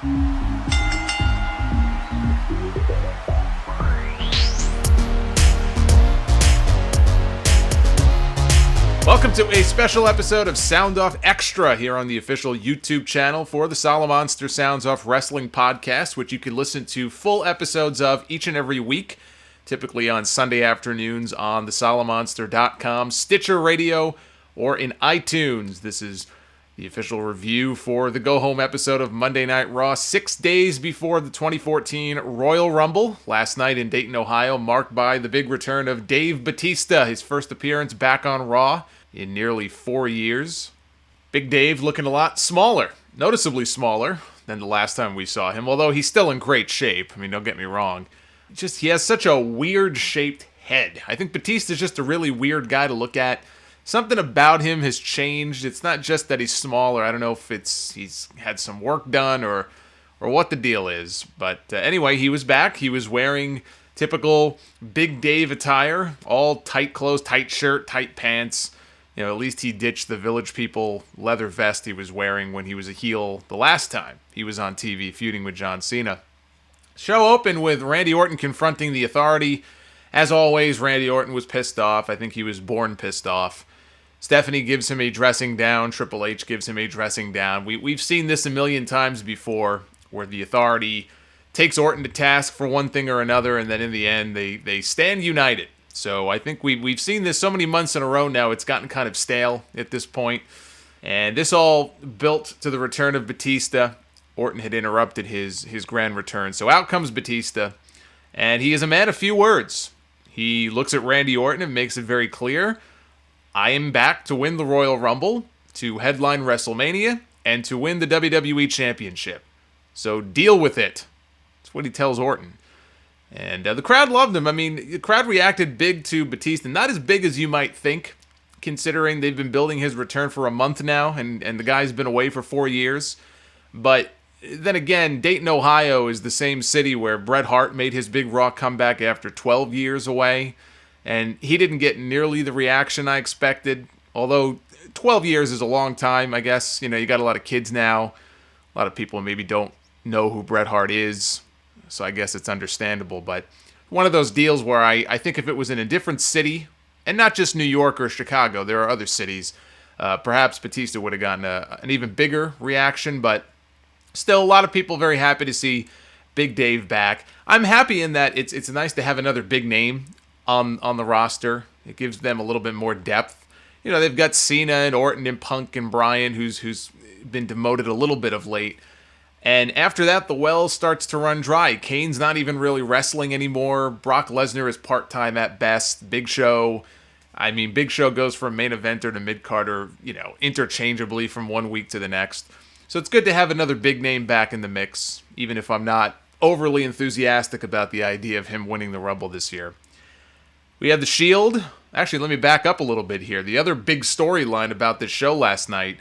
Welcome to a special episode of Sound Off Extra here on the official YouTube channel for the Solomonster Sounds Off Wrestling Podcast, which you can listen to full episodes of each and every week, typically on Sunday afternoons on the Solomonster.com, Stitcher Radio, or in iTunes. This is the official review for the go-home episode of Monday Night Raw, 6 days before the 2014 Royal Rumble, last night in Dayton, Ohio, marked by the big return of Dave Batista, his first appearance back on Raw in nearly 4 years. Big Dave looking a lot smaller, noticeably smaller than the last time we saw him, although he's still in great shape. I mean, don't get me wrong. Just, he has such a weird-shaped head. I think Batista's just a really weird guy to look at. Something about him has changed. It's not just that he's smaller. I don't know if he's had some work done or what the deal is. But anyway, he was back. He was wearing typical Big Dave attire, all tight clothes, tight shirt, tight pants. You know, at least he ditched the Village People leather vest he was wearing when he was a heel the last time he was on TV feuding with John Cena. Show opened with Randy Orton confronting the Authority. As always, Randy Orton was pissed off. I think he was born pissed off. Stephanie gives him a dressing down. Triple H gives him a dressing down. We've seen this a million times before, where the Authority takes Orton to task for one thing or another, and then in the end, they stand united. So I think we've seen this so many months in a row now, it's gotten kind of stale at this point. And this all built to the return of Batista. Orton had interrupted his grand return. So out comes Batista, and he is a man of few words. He looks at Randy Orton and makes it very clear, I am back to win the Royal Rumble, to headline WrestleMania, and to win the WWE Championship. So deal with it. That's what he tells Orton. And the crowd loved him. I mean, the crowd reacted big to Batista. Not as big as you might think, considering they've been building his return for a month now, and the guy's been away for 4 years. But then again, Dayton, Ohio is the same city where Bret Hart made his big Raw comeback after 12 years away. And he didn't get nearly the reaction I expected. Although 12 years is a long time, I guess. You know, you got a lot of kids now. A lot of people maybe don't know who Bret Hart is. So I guess it's understandable. But one of those deals where I think if it was in a different city, and not just New York or Chicago, there are other cities, perhaps Batista would have gotten an even bigger reaction. But still, a lot of people very happy to see Big Dave back. I'm happy in that it's nice to have another big name on the roster. It gives them a little bit more depth. You know, they've got Cena and Orton and Punk and Bryan, who's been demoted a little bit of late. And after that, the well starts to run dry. Kane's not even really wrestling anymore. Brock Lesnar is part-time at best. Big Show goes from main eventer to mid-carder, you know, interchangeably from one week to the next. So it's good to have another big name back in the mix, even if I'm not overly enthusiastic about the idea of him winning the Rumble this year. We have the Shield. Actually, let me back up a little bit here. The other big storyline about this show last night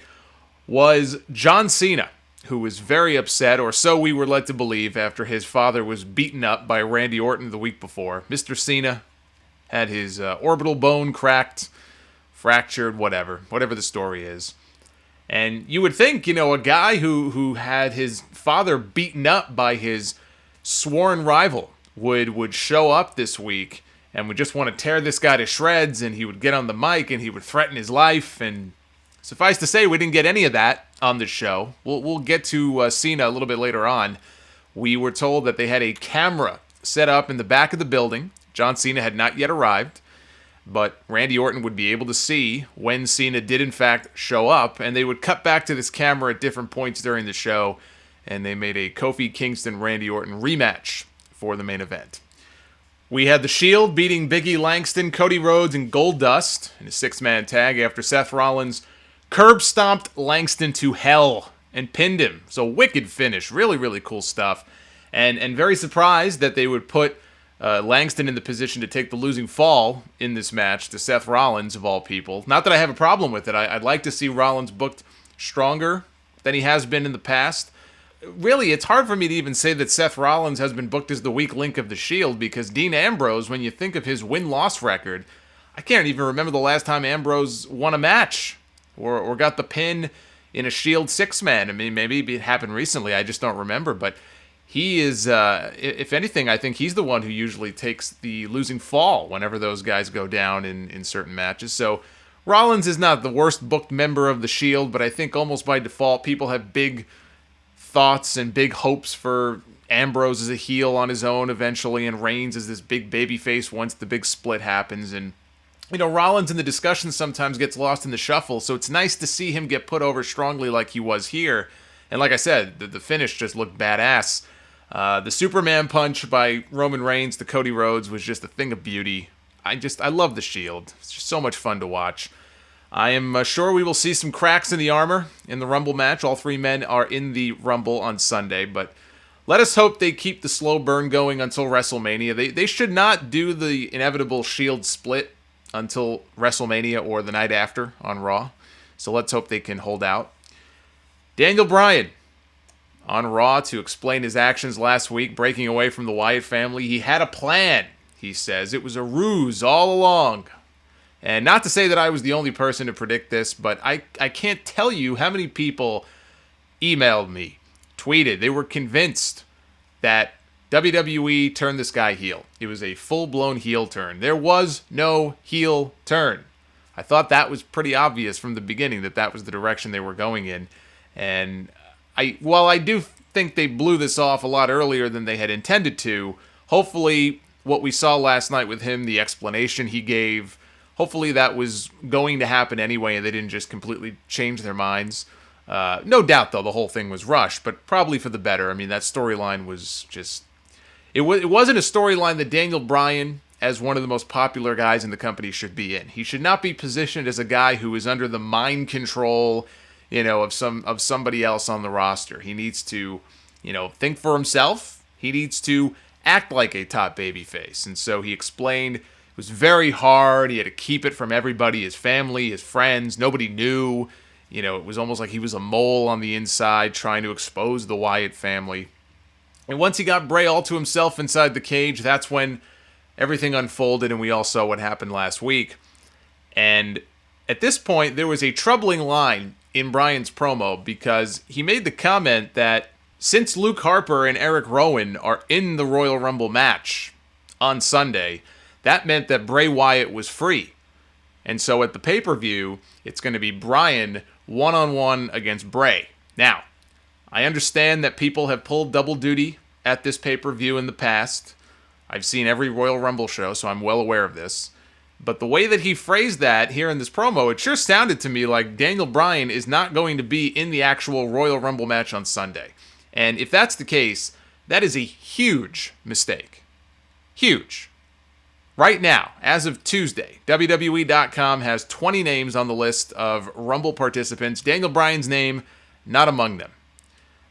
was John Cena, who was very upset, or so we were led to believe, after his father was beaten up by Randy Orton the week before. Mr. Cena had his orbital bone cracked, fractured, whatever the story is. And you would think, you know, a guy who had his father beaten up by his sworn rival would show up this week and would just want to tear this guy to shreds, and he would get on the mic and he would threaten his life. And suffice to say, we didn't get any of that on this show. We'll get to Cena a little bit later on. We were told that they had a camera set up in the back of the building. John Cena had not yet arrived, but Randy Orton would be able to see when Cena did in fact show up, and they would cut back to this camera at different points during the show, and they made a Kofi Kingston-Randy Orton rematch for the main event. We had the Shield beating Big E Langston, Cody Rhodes, and Goldust in a six-man tag after Seth Rollins curb-stomped Langston to hell and pinned him. So wicked finish. Really, really cool stuff. And very surprised that they would put Langston in the position to take the losing fall in this match to Seth Rollins, of all people. Not that I have a problem with it. I'd like to see Rollins booked stronger than he has been in the past. Really, it's hard for me to even say that Seth Rollins has been booked as the weak link of the Shield, because Dean Ambrose, when you think of his win-loss record, I can't even remember the last time Ambrose won a match or got the pin in a Shield six-man. I mean, maybe it happened recently. I just don't remember. But he is, if anything, I think he's the one who usually takes the losing fall whenever those guys go down in certain matches. So Rollins is not the worst booked member of the Shield, but I think almost by default, people have big thoughts and big hopes for Ambrose as a heel on his own eventually, and Reigns as this big babyface once the big split happens. And Rollins in the discussion sometimes gets lost in the shuffle, so it's nice to see him get put over strongly like he was here. And like I said, the finish just looked badass. The Superman punch by Roman Reigns to Cody Rhodes was just a thing of beauty. I love the Shield. It's just so much fun to watch. I am sure we will see some cracks in the armor in the Rumble match. All three men are in the Rumble on Sunday, but let us hope they keep the slow burn going until WrestleMania. They should not do the inevitable Shield split until WrestleMania or the night after on Raw. So let's hope they can hold out. Daniel Bryan on Raw to explain his actions last week, breaking away from the Wyatt family. He had a plan, he says. It was a ruse all along. And not to say that I was the only person to predict this, but I can't tell you how many people emailed me, tweeted. They were convinced that WWE turned this guy heel. It was a full-blown heel turn. There was no heel turn. I thought that was pretty obvious from the beginning that was the direction they were going in. And while I do think they blew this off a lot earlier than they had intended to, hopefully what we saw last night with him, the explanation he gave, hopefully that was going to happen anyway and they didn't just completely change their minds. No doubt, though, the whole thing was rushed, but probably for the better. I mean, that storyline was just... It wasn't a storyline that Daniel Bryan, as one of the most popular guys in the company, should be in. He should not be positioned as a guy who is under the mind control, of somebody else on the roster. He needs to, think for himself. He needs to act like a top babyface. And so he explained it was very hard. He had to keep it from everybody, his family, his friends. Nobody knew. It was almost like he was a mole on the inside trying to expose the Wyatt family. And once he got Bray all to himself inside the cage, that's when everything unfolded and we all saw what happened last week. And at this point, there was a troubling line in Bryan's promo because he made the comment that since Luke Harper and Eric Rowan are in the Royal Rumble match on Sunday, that meant that Bray Wyatt was free. And so at the pay-per-view, it's going to be Bryan one-on-one against Bray. Now, I understand that people have pulled double duty at this pay-per-view in the past. I've seen every Royal Rumble show, so I'm well aware of this. But the way that he phrased that here in this promo, it sure sounded to me like Daniel Bryan is not going to be in the actual Royal Rumble match on Sunday. And if that's the case, that is a huge mistake. Huge. Right now, as of Tuesday, WWE.com has 20 names on the list of Rumble participants. Daniel Bryan's name, not among them.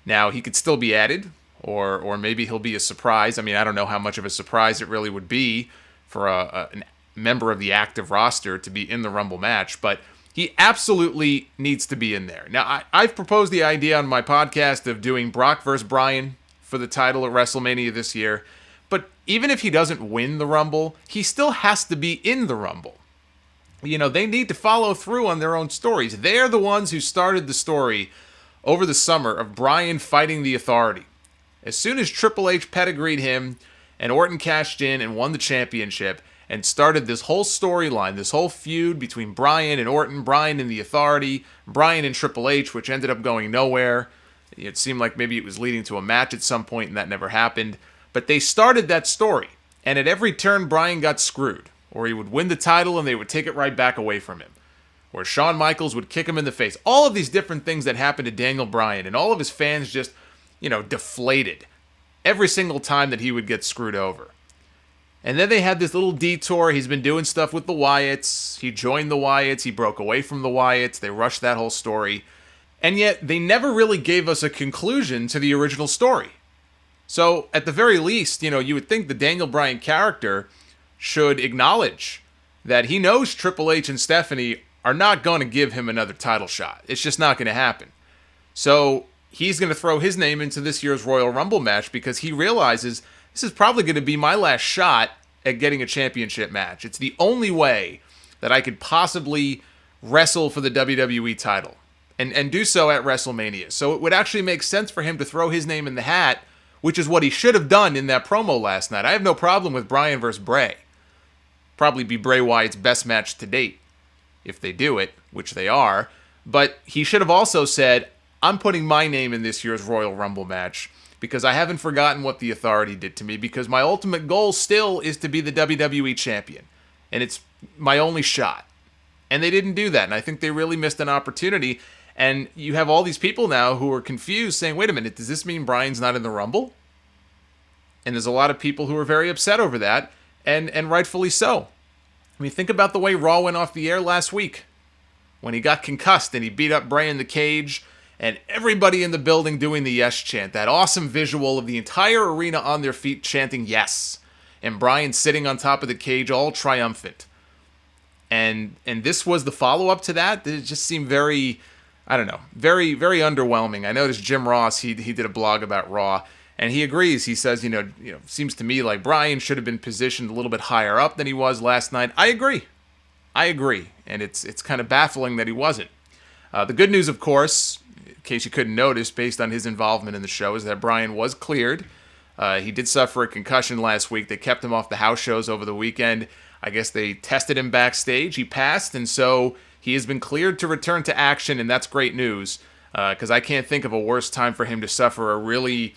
Now, he could still be added, or maybe he'll be a surprise. I mean, I don't know how much of a surprise it really would be for a member of the active roster to be in the Rumble match, but he absolutely needs to be in there. Now, I've proposed the idea on my podcast of doing Brock versus Bryan for the title at WrestleMania this year, but even if he doesn't win the Rumble, he still has to be in the Rumble. They need to follow through on their own stories. They're the ones who started the story over the summer of Bryan fighting the Authority. As soon as Triple H pedigreed him and Orton cashed in and won the championship and started this whole storyline, this whole feud between Bryan and Orton, Bryan and the Authority, Bryan and Triple H, which ended up going nowhere. It seemed like maybe it was leading to a match at some point and that never happened. But they started that story, and at every turn Bryan got screwed, or he would win the title and they would take it right back away from him, or Shawn Michaels would kick him in the face. All of these different things that happened to Daniel Bryan, and all of his fans just, deflated every single time that he would get screwed over. And then they had this little detour. He's been doing stuff with the Wyatts. He joined the Wyatts. He broke away from the Wyatts. They rushed that whole story. And yet, they never really gave us a conclusion to the original story. So, at the very least, you would think the Daniel Bryan character should acknowledge that he knows Triple H and Stephanie are not going to give him another title shot. It's just not going to happen. So, he's going to throw his name into this year's Royal Rumble match because he realizes this is probably going to be my last shot at getting a championship match. It's the only way that I could possibly wrestle for the WWE title. and do so at WrestleMania. So it would actually make sense for him to throw his name in the hat, which is what he should have done in that promo last night. I have no problem with Bryan versus Bray. Probably be Bray Wyatt's best match to date, if they do it, which they are. But he should have also said, I'm putting my name in this year's Royal Rumble match because I haven't forgotten what the Authority did to me, because my ultimate goal still is to be the WWE champion. And it's my only shot. And they didn't do that, and I think they really missed an opportunity. And you have all these people now who are confused, saying, wait a minute, does this mean Bryan's not in the Rumble? And there's a lot of people who are very upset over that, and rightfully so. I mean, think about the way Raw went off the air last week, when he got concussed and he beat up Bray in the cage, and everybody in the building doing the yes chant. That awesome visual of the entire arena on their feet chanting yes. And Bryan sitting on top of the cage all triumphant. And this was the follow-up to that. It just seemed very, I don't know, very, very underwhelming. I noticed Jim Ross, he did a blog about Raw, and he agrees. He says, seems to me like Bryan should have been positioned a little bit higher up than he was last night. I agree. And it's kind of baffling that he wasn't. The good news, of course, in case you couldn't notice, based on his involvement in the show, is that Bryan was cleared. He did suffer a concussion last week. They kept him off the house shows over the weekend. I guess they tested him backstage. He passed, and so he has been cleared to return to action, and that's great news, because I can't think of a worse time for him to suffer a really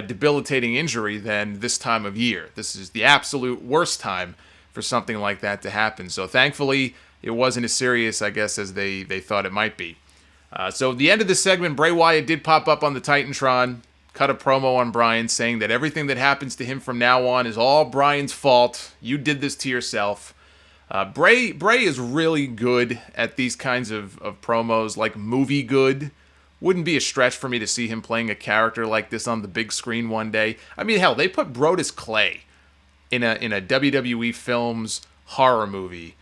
debilitating injury than this time of year. This is the absolute worst time for something like that to happen. So thankfully, it wasn't as serious, I guess, as they thought it might be. So at the end of this segment, Bray Wyatt did pop up on the Titantron, cut a promo on Bryan, saying that everything that happens to him from now on is all Bryan's fault. You did this to yourself. Bray is really good at these kinds of promos, like movie good. Wouldn't be a stretch for me to see him playing a character like this on the big screen one day. I mean, hell, they put Brodus Clay in a WWE Films horror movie.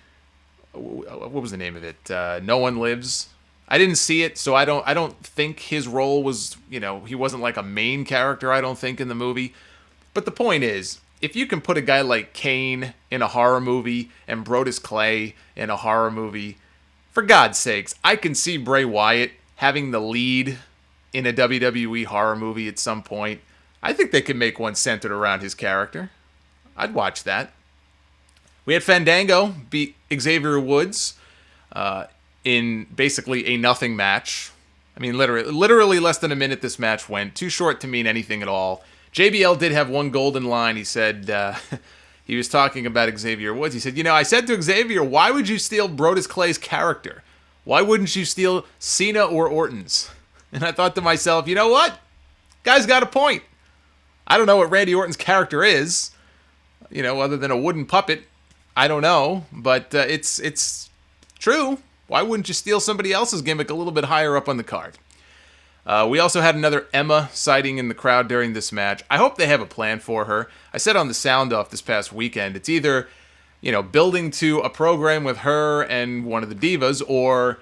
What was the name of it? No One Lives. I didn't see it, so I don't think his role was, he wasn't like a main character, I don't think, in the movie. But the point is, if you can put a guy like Kane in a horror movie and Brodus Clay in a horror movie, for God's sakes, I can see Bray Wyatt having the lead in a WWE horror movie at some point. I think they could make one centered around his character. I'd watch that. We had Fandango beat Xavier Woods in basically a nothing match. I mean, literally less than a minute this match went. Too short to mean anything at all. JBL did have one golden line. He said, he was talking about Xavier Woods. He said, I said to Xavier, why would you steal Brodus Clay's character? Why wouldn't you steal Cena or Orton's? And I thought to myself, you know what? Guy's got a point. I don't know what Randy Orton's character is, other than a wooden puppet. I don't know, but it's true. Why wouldn't you steal somebody else's gimmick a little bit higher up on the card? We also had another Emma sighting in the crowd during this match. I hope they have a plan for her. I said on the Sound Off this past weekend, it's either, building to a program with her and one of the divas, or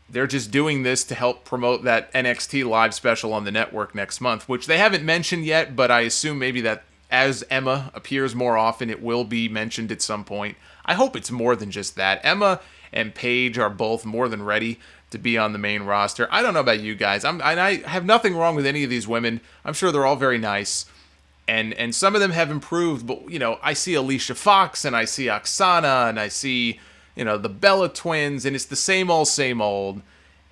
they're just doing this to help promote that NXT live special on the network next month, which they haven't mentioned yet, but I assume maybe that as Emma appears more often, it will be mentioned at some point. I hope it's more than just that. Emma and Paige are both more than ready to be on the main roster. I don't know about you guys. I have nothing wrong with any of these women. I'm sure they're all very nice. And some of them have improved, but, I see Alicia Fox, and I see Oksana, and I see, the Bella Twins, and it's the same old.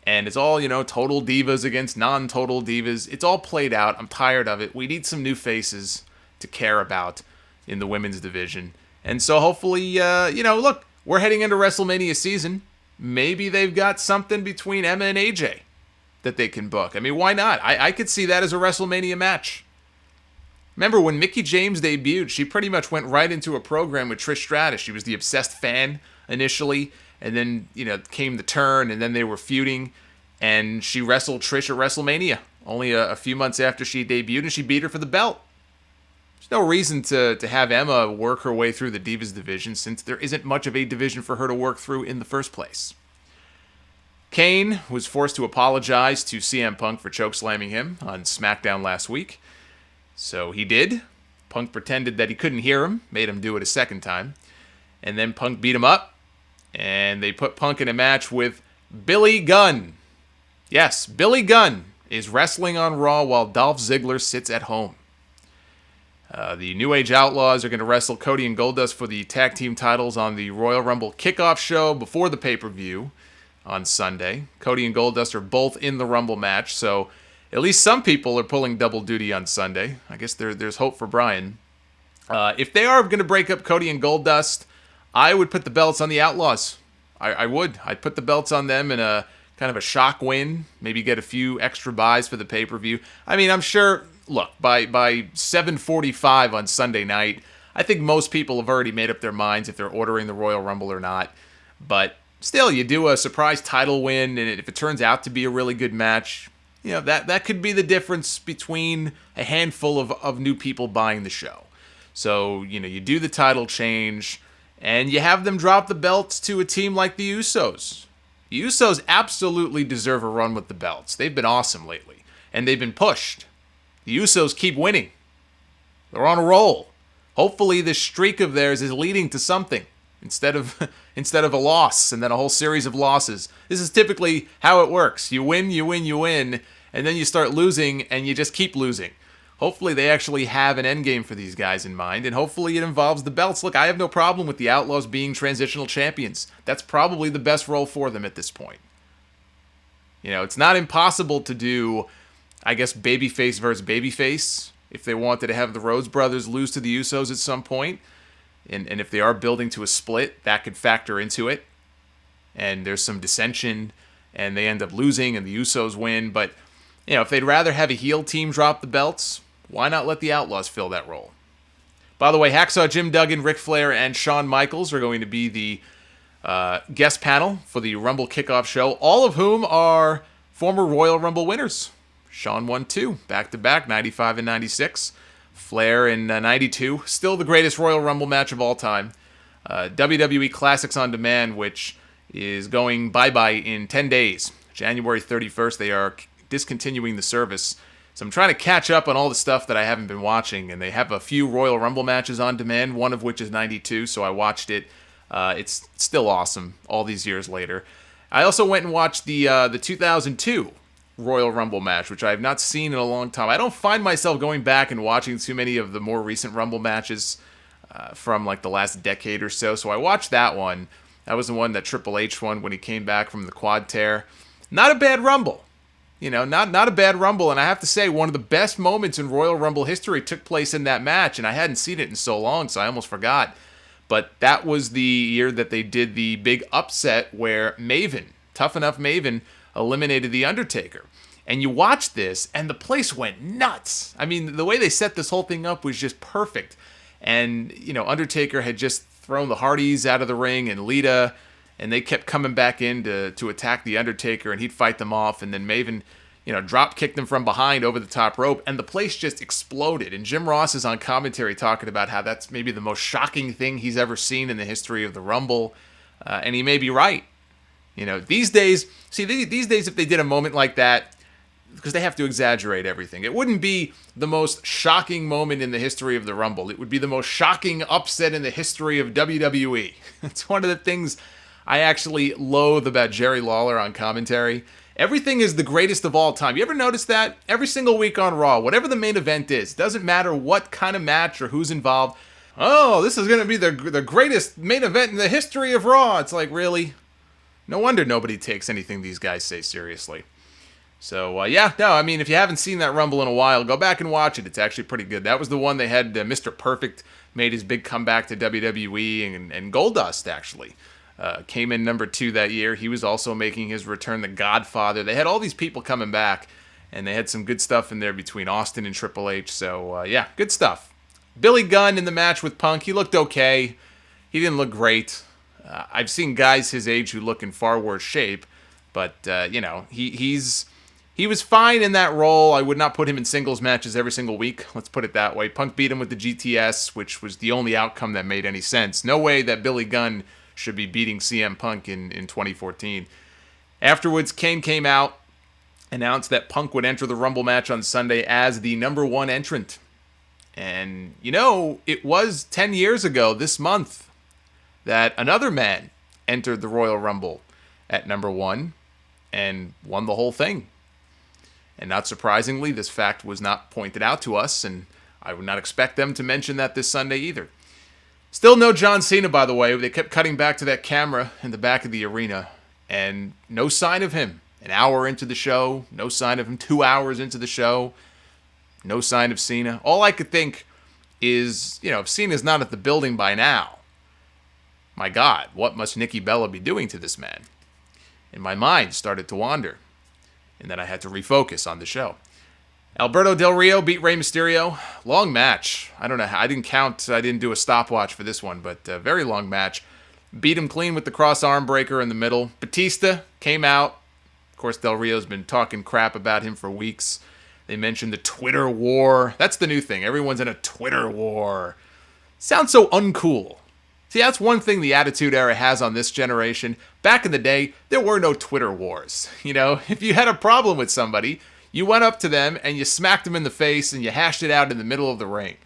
And it's all, total divas against non-total divas. It's all played out. I'm tired of it. We need some new faces to care about in the women's division. And so hopefully, look, we're heading into WrestleMania season. Maybe they've got something between Emma and AJ that they can book. I mean, why not? I could see that as a WrestleMania match. Remember, when Mickie James debuted, she pretty much went right into a program with Trish Stratus. She was the obsessed fan initially, and then, came the turn, and then they were feuding, and she wrestled Trish at WrestleMania only a few months after she debuted, and she beat her for the belt. There's no reason to have Emma work her way through the Divas division, since there isn't much of a division for her to work through in the first place. Kane was forced to apologize to CM Punk for chokeslamming him on SmackDown last week. So he did. Punk pretended that he couldn't hear him, made him do it a second time. And then Punk beat him up, and they put Punk in a match with Billy Gunn. Yes, Billy Gunn is wrestling on Raw while Dolph Ziggler sits at home. The New Age Outlaws are going to wrestle Cody and Goldust for the tag team titles on the Royal Rumble kickoff show before the pay-per-view on Sunday. Cody and Goldust are both in the Rumble match, so at least some people are pulling double duty on Sunday. I guess there's hope for Bryan. If they are going to break up Cody and Goldust, I would put the belts on the Outlaws. I would. I'd put the belts on them in a kind of a shock win. Maybe get a few extra buys for the pay-per-view. I mean, I'm sure, look, by 7:45 on Sunday night, I think most people have already made up their minds if they're ordering the Royal Rumble or not. But still, you do a surprise title win, and if it turns out to be a really good match, you know, that could be the difference between a handful of new people buying the show. So, you know, you do the title change, and you have them drop the belts to a team like the Usos. The Usos absolutely deserve a run with the belts. They've been awesome lately, and they've been pushed. The Usos keep winning. They're on a roll. Hopefully this streak of theirs is leading to something instead of a loss and then a whole series of losses. This is typically how it works. You win, and then you start losing, and you just keep losing. Hopefully they actually have an endgame for these guys in mind, and hopefully it involves the belts. Look, I have no problem with the Outlaws being transitional champions. That's probably the best role for them at this point. You know, it's not impossible to do, I guess, babyface versus babyface if they wanted to have the Rhodes brothers lose to the Usos at some point. And if they are building to a split, that could factor into it. And there's some dissension, and they end up losing, and the Usos win. But, you know, if they'd rather have a heel team drop the belts, why not let the Outlaws fill that role? By the way, Hacksaw Jim Duggan, Ric Flair, and Shawn Michaels are going to be the guest panel for the Rumble kickoff show, all of whom are former Royal Rumble winners. Shawn won 2, back-to-back, 95 and 96. Flair in 92, still the greatest Royal Rumble match of all time. WWE Classics on Demand, which is going bye-bye in 10 days. January 31st, they are discontinuing the service. So I'm trying to catch up on all the stuff that I haven't been watching, and they have a few Royal Rumble matches on demand, one of which is 92, so I watched it. It's still awesome all these years later. I also went and watched the 2002 Royal Rumble match, which I have not seen in a long time. I don't find myself going back and watching too many of the more recent Rumble matches from like the last decade or so, so I watched that one. That was the one that Triple H won when he came back from the quad tear. Not a bad Rumble. You know, not a bad Rumble, and I have to say, one of the best moments in Royal Rumble history took place in that match, and I hadn't seen it in so long, so I almost forgot. But that was the year that they did the big upset where Maven, Tough Enough Maven, eliminated The Undertaker. And you watch this, and the place went nuts. I mean, the way they set this whole thing up was just perfect. And, you know, Undertaker had just thrown the Hardys out of the ring and Lita, and they kept coming back in to attack The Undertaker, and he'd fight them off, and then Maven, you know, drop kicked them from behind over the top rope, and the place just exploded. And Jim Ross is on commentary talking about how that's maybe the most shocking thing he's ever seen in the history of the Rumble, and he may be right. You know, these days, if they did a moment like that, because they have to exaggerate everything, it wouldn't be the most shocking moment in the history of the Rumble. It would be the most shocking upset in the history of WWE. It's one of the things I actually loathe about Jerry Lawler on commentary. Everything is the greatest of all time. You ever notice that? Every single week on Raw, whatever the main event is, doesn't matter what kind of match or who's involved. Oh, this is going to be the greatest main event in the history of Raw. It's like, really? No wonder nobody takes anything these guys say seriously. So, I mean, if you haven't seen that Rumble in a while, go back and watch it. It's actually pretty good. That was the one they had Mr. Perfect made his big comeback to WWE, and Goldust, actually, came in number 2 that year. He was also making his return, the Godfather. They had all these people coming back, and they had some good stuff in there between Austin and Triple H. So, good stuff. Billy Gunn in the match with Punk, he looked okay. He didn't look great. I've seen guys his age who look in far worse shape, but, he was fine in that role. I would not put him in singles matches every single week. Let's put it that way. Punk beat him with the GTS, which was the only outcome that made any sense. No way that Billy Gunn should be beating CM Punk in 2014. Afterwards, Kane came out, announced that Punk would enter the Rumble match on Sunday as the number 1 entrant. And, you know, it was 10 years ago this month that another man entered the Royal Rumble at number 1. and won the whole thing. And not surprisingly, this fact was not pointed out to us, and I would not expect them to mention that this Sunday either. Still no John Cena, by the way. They kept cutting back to that camera in the back of the arena, and no sign of him. An hour into the show, no sign of him. 2 hours into the show, no sign of Cena. All I could think is, if Cena's not at the building by now, my God, what must Nikki Bella be doing to this man? And my mind started to wander, and then I had to refocus on the show. Alberto Del Rio beat Rey Mysterio. Long match. I don't know how. I didn't count. I didn't do a stopwatch for this one, but a very long match. Beat him clean with the cross arm breaker in the middle. Batista came out. Of course, Del Rio's been talking crap about him for weeks. They mentioned the Twitter war. That's the new thing. Everyone's in a Twitter war. Sounds so uncool. See, that's one thing the Attitude Era has on this generation. Back in the day, there were no Twitter wars. If you had a problem with somebody, you went up to them and you smacked them in the face and you hashed it out in the middle of the ring.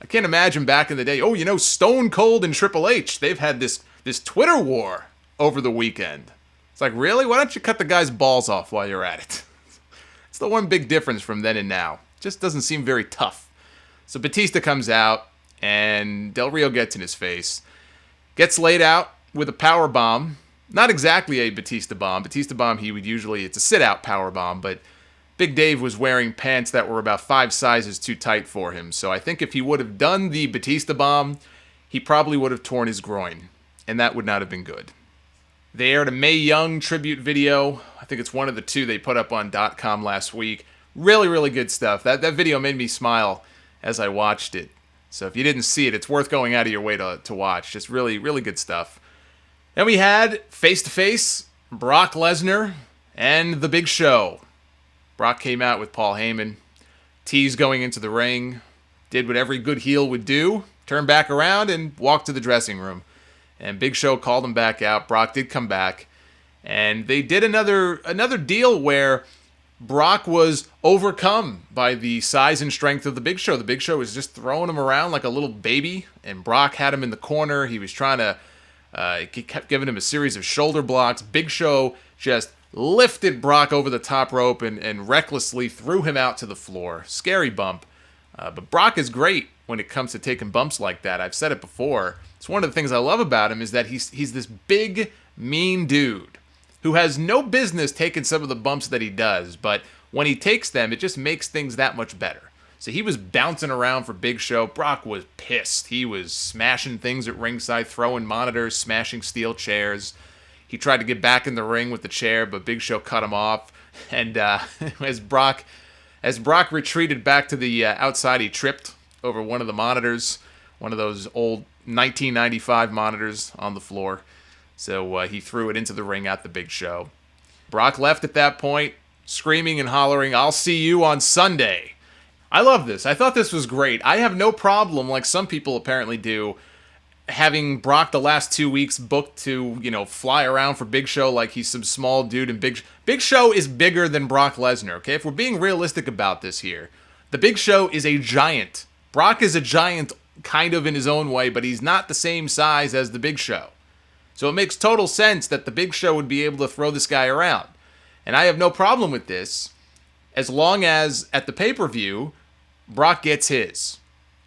I can't imagine back in the day, Stone Cold and Triple H, they've had this Twitter war over the weekend. It's like, really? Why don't you cut the guy's balls off while you're at it? It's the one big difference from then and now. It just doesn't seem very tough. So Batista comes out and Del Rio gets in his face. Gets laid out with a power bomb. Not exactly a Batista bomb. Batista bomb, it's a sit-out power bomb, but Big Dave was wearing pants that were about 5 sizes too tight for him. So I think if he would have done the Batista bomb, he probably would have torn his groin, and that would not have been good. They aired a Mae Young tribute video. I think it's one of the 2 they put up on .com last week. Really, really good stuff. That video made me smile as I watched it. So if you didn't see it, it's worth going out of your way to watch. Just really, really good stuff. Then we had face-to-face Brock Lesnar and The Big Show. Brock came out with Paul Heyman. Teased going into the ring. Did what every good heel would do. Turned back around and walked to the dressing room. And Big Show called him back out. Brock did come back. And they did another deal where Brock was overcome by the size and strength of the Big Show. The Big Show was just throwing him around like a little baby, and Brock had him in the corner. He was trying to, he kept giving him a series of shoulder blocks. Big Show just lifted Brock over the top rope and recklessly threw him out to the floor. Scary bump. But Brock is great when it comes to taking bumps like that. I've said it before. It's one of the things I love about him is that he's this big, mean dude who has no business taking some of the bumps that he does, but when he takes them, it just makes things that much better. So he was bouncing around for Big Show. Brock was pissed. He was smashing things at ringside, throwing monitors, smashing steel chairs. He tried to get back in the ring with the chair, but Big Show cut him off. And as Brock retreated back to the outside, he tripped over one of the monitors, one of those old 1995 monitors on the floor. So he threw it into the ring at the Big Show. Brock left at that point, screaming and hollering, "I'll see you on Sunday." I love this. I thought this was great. I have no problem, like some people apparently do, having Brock the last 2 weeks booked to, fly around for Big Show like he's some small dude. And Big Show is bigger than Brock Lesnar, okay? If we're being realistic about this here, the Big Show is a giant. Brock is a giant kind of in his own way, but he's not the same size as the Big Show. So it makes total sense that the Big Show would be able to throw this guy around. And I have no problem with this, as long as, at the pay-per-view, Brock gets his.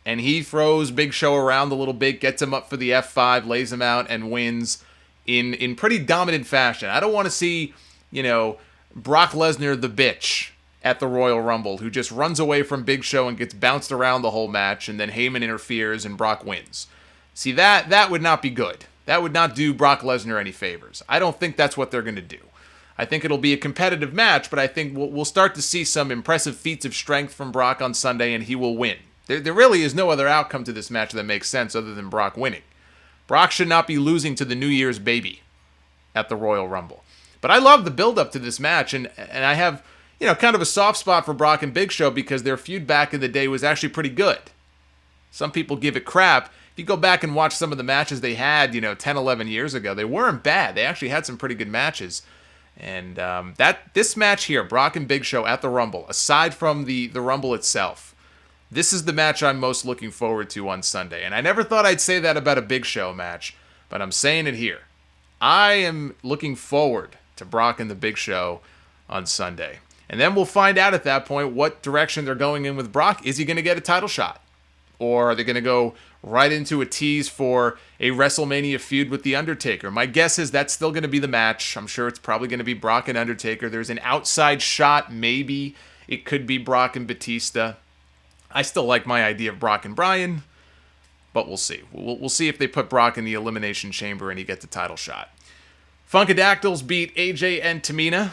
And he throws Big Show around a little bit, gets him up for the F5, lays him out, and wins in pretty dominant fashion. I don't want to see, Brock Lesnar the bitch at the Royal Rumble, who just runs away from Big Show and gets bounced around the whole match, and then Heyman interferes and Brock wins. See, that would not be good. That would not do Brock Lesnar any favors. I don't think that's what they're going to do. I think it'll be a competitive match, but I think we'll start to see some impressive feats of strength from Brock on Sunday, and he will win. There really is no other outcome to this match that makes sense other than Brock winning. Brock should not be losing to the New Year's baby at the Royal Rumble. But I love the build-up to this match, and I have, kind of a soft spot for Brock and Big Show because their feud back in the day was actually pretty good. Some people give it crap. If you go back and watch some of the matches they had, 10, 11 years ago, they weren't bad. They actually had some pretty good matches. And this match here, Brock and Big Show at the Rumble, aside from the Rumble itself, this is the match I'm most looking forward to on Sunday. And I never thought I'd say that about a Big Show match, but I'm saying it here. I am looking forward to Brock and the Big Show on Sunday. And then we'll find out at that point what direction they're going in with Brock. Is he going to get a title shot? Or are they going to go right into a tease for a WrestleMania feud with The Undertaker? My guess is that's still going to be the match. I'm sure it's probably going to be Brock and Undertaker. There's an outside shot. Maybe it could be Brock and Batista. I still like my idea of Brock and Bryan, but we'll see. We'll see if they put Brock in the Elimination Chamber and he gets the title shot. Funkadactyls beat AJ and Tamina.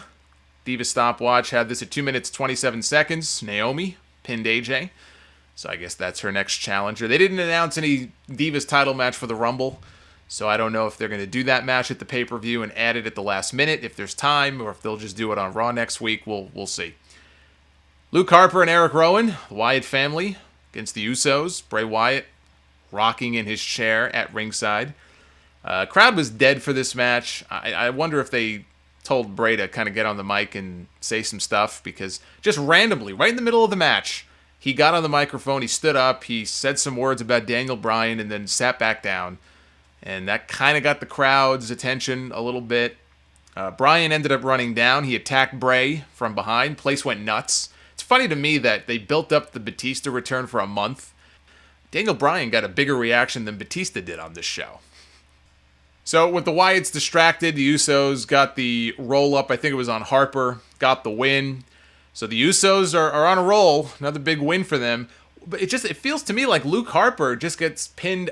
Diva Stopwatch had this at 2 minutes 27 seconds. Naomi pinned AJ. So I guess that's her next challenger. They didn't announce any Divas title match for the Rumble, so I don't know if they're going to do that match at the pay-per-view and add it at the last minute if there's time, or if they'll just do it on Raw next week. We'll see. Luke Harper and Eric Rowan, the Wyatt family, against the Usos. Bray Wyatt rocking in his chair at ringside. Crowd was dead for this match. I wonder if they told Bray to kind of get on the mic and say some stuff, because just randomly, right in the middle of the match, he got on the microphone, he stood up, he said some words about Daniel Bryan, and then sat back down. And that kind of got the crowd's attention a little bit. Bryan ended up running down. He attacked Bray from behind. Place went nuts. It's funny to me that they built up the Batista return for a month. Daniel Bryan got a bigger reaction than Batista did on this show. So with the Wyatts distracted, the Usos got the roll-up. I think it was on Harper. Got the win. So the Usos are on a roll. Another big win for them. But it feels to me like Luke Harper just gets pinned,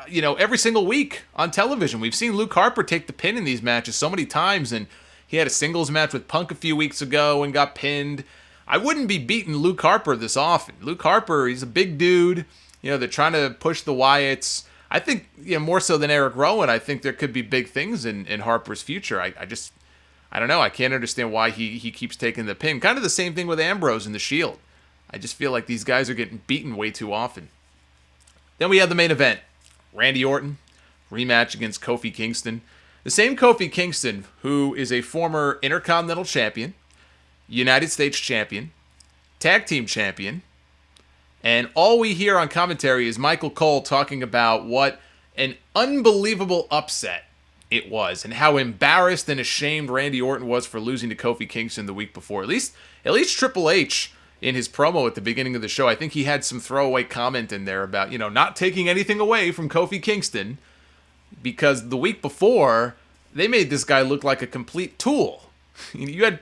every single week on television. We've seen Luke Harper take the pin in these matches so many times, and he had a singles match with Punk a few weeks ago and got pinned. I wouldn't be beating Luke Harper this often. Luke Harper, he's a big dude. They're trying to push the Wyatts. I think, more so than Eric Rowan, I think there could be big things in Harper's future. I don't know. I can't understand why he keeps taking the pin. Kind of the same thing with Ambrose in the Shield. I just feel like these guys are getting beaten way too often. Then we had the main event. Randy Orton, rematch against Kofi Kingston. The same Kofi Kingston, who is a former Intercontinental Champion, United States Champion, Tag Team Champion, and all we hear on commentary is Michael Cole talking about what an unbelievable upset it was, and how embarrassed and ashamed Randy Orton was for losing to Kofi Kingston the week before. At least Triple H, in his promo at the beginning of the show, I think he had some throwaway comment in there about, not taking anything away from Kofi Kingston, because the week before, they made this guy look like a complete tool. It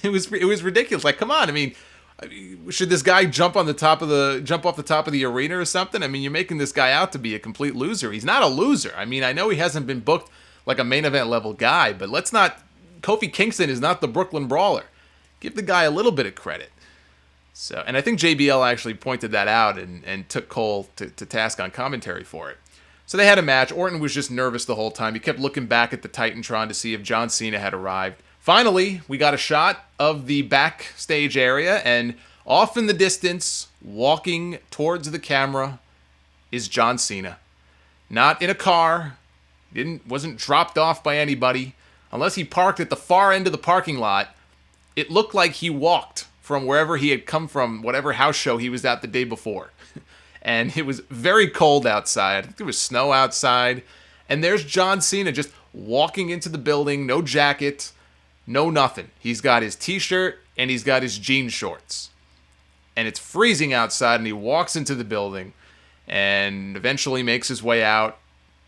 was ridiculous. Like, come on, should this guy jump off the top of the arena or something? You're making this guy out to be a complete loser. He's not a loser. I know he hasn't been booked like a main event level guy, but Kofi Kingston is not the Brooklyn Brawler. Give the guy a little bit of credit. So, and I think JBL actually pointed that out and took Cole to task on commentary for it. So they had a match. Orton was just nervous the whole time. He kept looking back at the Titantron to see if John Cena had arrived. Finally, we got a shot of the backstage area, and off in the distance, walking towards the camera, is John Cena. Not in a car, wasn't dropped off by anybody. Unless he parked at the far end of the parking lot, it looked like he walked from wherever he had come from, whatever house show he was at the day before. And it was very cold outside. I think there was snow outside. And there's John Cena just walking into the building, no jacket, no nothing. He's got his t-shirt and he's got his jean shorts. And it's freezing outside, and he walks into the building and eventually makes his way out.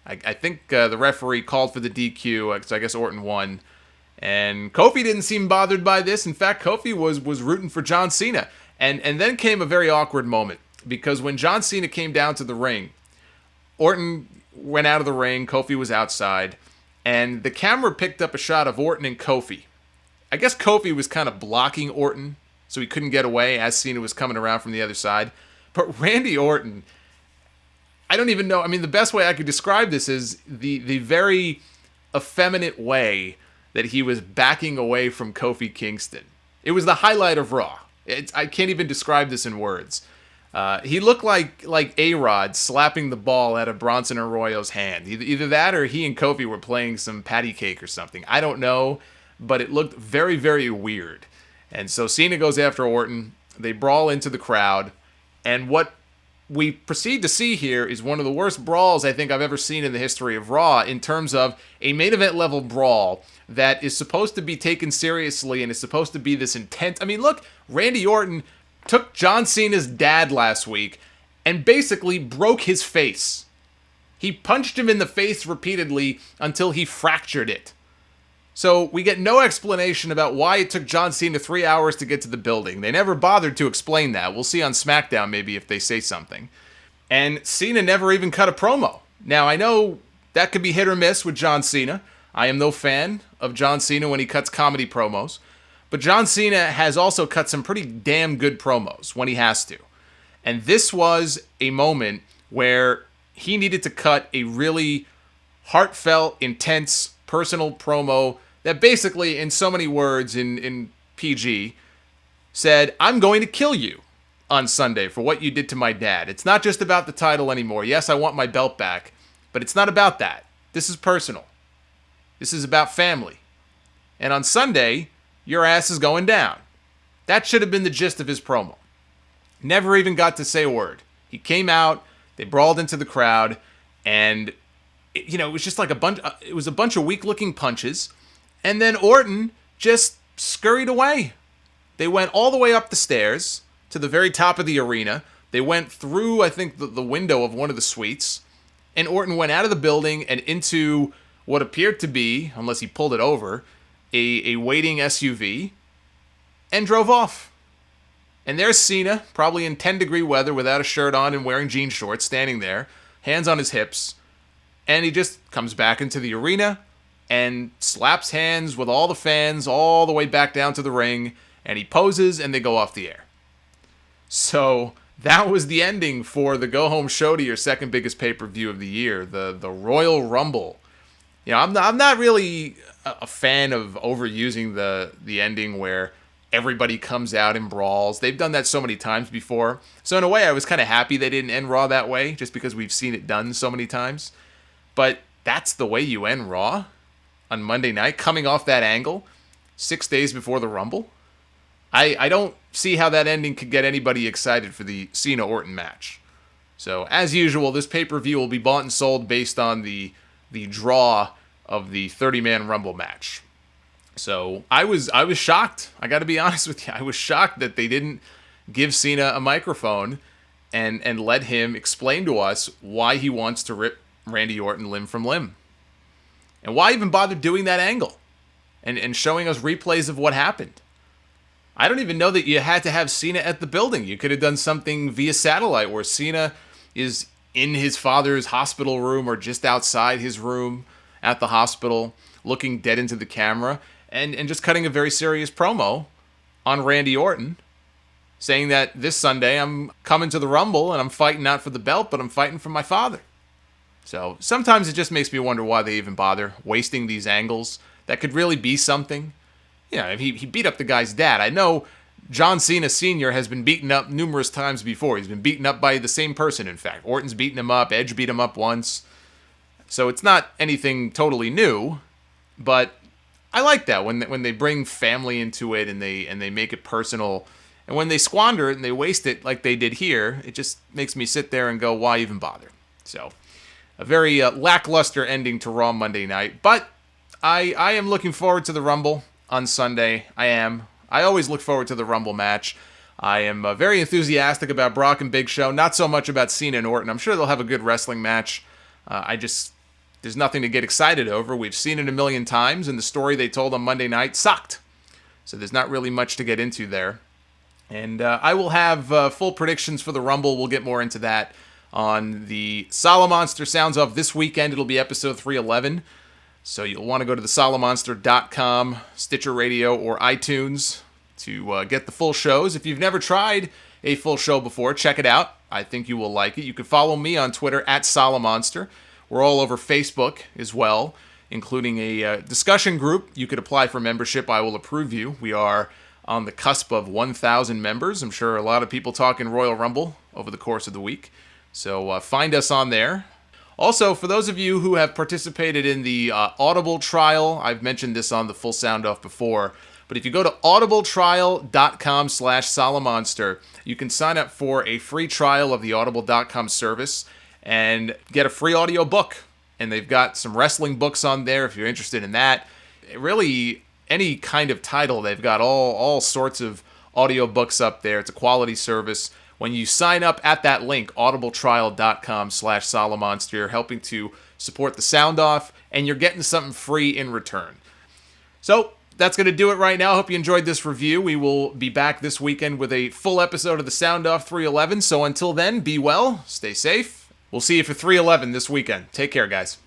I think the referee called for the DQ, so I guess Orton won. And Kofi didn't seem bothered by this. In fact, Kofi was rooting for John Cena. And then came a very awkward moment, because when John Cena came down to the ring, Orton went out of the ring, Kofi was outside, and the camera picked up a shot of Orton and Kofi. I guess Kofi was kind of blocking Orton, so he couldn't get away as Cena was coming around from the other side. But Randy Orton, I don't even know. The best way I could describe this is the very effeminate way that he was backing away from Kofi Kingston. It was the highlight of Raw. I can't even describe this in words. He looked like A-Rod slapping the ball out of Bronson Arroyo's hand. Either that or he and Kofi were playing some patty cake or something. I don't know, but it looked very, very weird. And so Cena goes after Orton. They brawl into the crowd. And what we proceed to see here is one of the worst brawls I think I've ever seen in the history of Raw, in terms of a main event level brawl that is supposed to be taken seriously and is supposed to be this intense. I mean, look, Randy Orton took John Cena's dad last week and basically broke his face. He punched him in the face repeatedly until he fractured it. So we get no explanation about why it took John Cena 3 hours to get to the building. They never bothered to explain that. We'll see on SmackDown maybe if they say something. And Cena never even cut a promo. Now, I know that could be hit or miss with John Cena. I am no fan of John Cena when he cuts comedy promos. But John Cena has also cut some pretty damn good promos when he has to. And this was a moment where he needed to cut a really heartfelt, intense, personal promo that basically, in so many words in PG, said, "I'm going to kill you on Sunday for what you did to my dad. It's not just about the title anymore. Yes, I want my belt back, but it's not about that. This is personal. This is about family. And on Sunday, your ass is going down." That should have been the gist of his promo. Never even got to say a word. He came out, they brawled into the crowd, and it was just like it was a bunch of weak-looking punches, and then Orton just scurried away. They went all the way up the stairs to the very top of the arena. They went through, I think, the window of one of the suites, and Orton went out of the building and into what appeared to be, unless he pulled it over, a waiting SUV, and drove off. And there's Cena, probably in 10-degree weather without a shirt on and wearing jean shorts, standing there, hands on his hips, and he just comes back into the arena and slaps hands with all the fans all the way back down to the ring, and he poses and they go off the air. So that was the ending for the go-home show to your second biggest pay-per-view of the year, the Royal Rumble. I'm not really a fan of overusing the ending where everybody comes out and brawls. They've done that so many times before. So in a way, I was kind of happy they didn't end Raw that way, just because we've seen it done so many times. But that's the way you end Raw on Monday night, coming off that angle 6 days before the Rumble. I don't see how that ending could get anybody excited for the Cena-Orton match. So, as usual, this pay-per-view will be bought and sold based on the draw of the 30-man Rumble match. So, I was shocked. I got to be honest with you. I was shocked that they didn't give Cena a microphone and let him explain to us why he wants to rip Randy Orton limb from limb. And why even bother doing that angle and showing us replays of what happened. I don't even know that you had to have Cena at the building. You could have done something via satellite where Cena is in his father's hospital room or just outside his room at the hospital, looking dead into the camera, and just cutting a very serious promo on Randy Orton, saying that this Sunday I'm coming to the Rumble and I'm fighting not for the belt, but I'm fighting for my father. So sometimes it just makes me wonder why they even bother wasting these angles that could really be something. He beat up the guy's dad. I know John Cena Sr. has been beaten up numerous times before. He's been beaten up by the same person, in fact. Orton's beaten him up. Edge beat him up once. So it's not anything totally new, but I like that when they bring family into it and they make it personal. And when they squander it and they waste it like they did here, it just makes me sit there and go, why even bother? So a very lackluster ending to Raw Monday night. But I am looking forward to the Rumble on Sunday. I am. I always look forward to the Rumble match. I am very enthusiastic about Brock and Big Show. Not so much about Cena and Orton. I'm sure they'll have a good wrestling match. There's nothing to get excited over. We've seen it a million times, and the story they told on Monday night sucked. So there's not really much to get into there. And I will have full predictions for the Rumble. We'll get more into that on the Solomonster Sounds Off this weekend. It'll be episode 311. So you'll want to go to the Solomonster.com, Stitcher Radio, or iTunes to get the full shows. If you've never tried a full show before, check it out. I think you will like it. You can follow me on Twitter at Solomonster. We're all over Facebook as well, including a discussion group. You could apply for membership. I will approve you. We are on the cusp of 1,000 members. I'm sure a lot of people talking Royal Rumble over the course of the week. So find us on there. Also, for those of you who have participated in the Audible trial, I've mentioned this on the Full Sound Off before, But if you go to audibletrial.com/Solomonster, you can sign up for a free trial of the audible.com service and get a free audio book. And they've got some wrestling books on there if you're interested in that. Really, any kind of title, they've got all sorts of audio books up there. It's a quality service. When you sign up at that link, audibletrial.com/Solomonster, you're helping to support the Sound Off, and you're getting something free in return. So that's going to do it right now. I hope you enjoyed this review. We will be back this weekend with a full episode of the Sound Off 311. So until then, be well, stay safe. We'll see you for 311 this weekend. Take care, guys.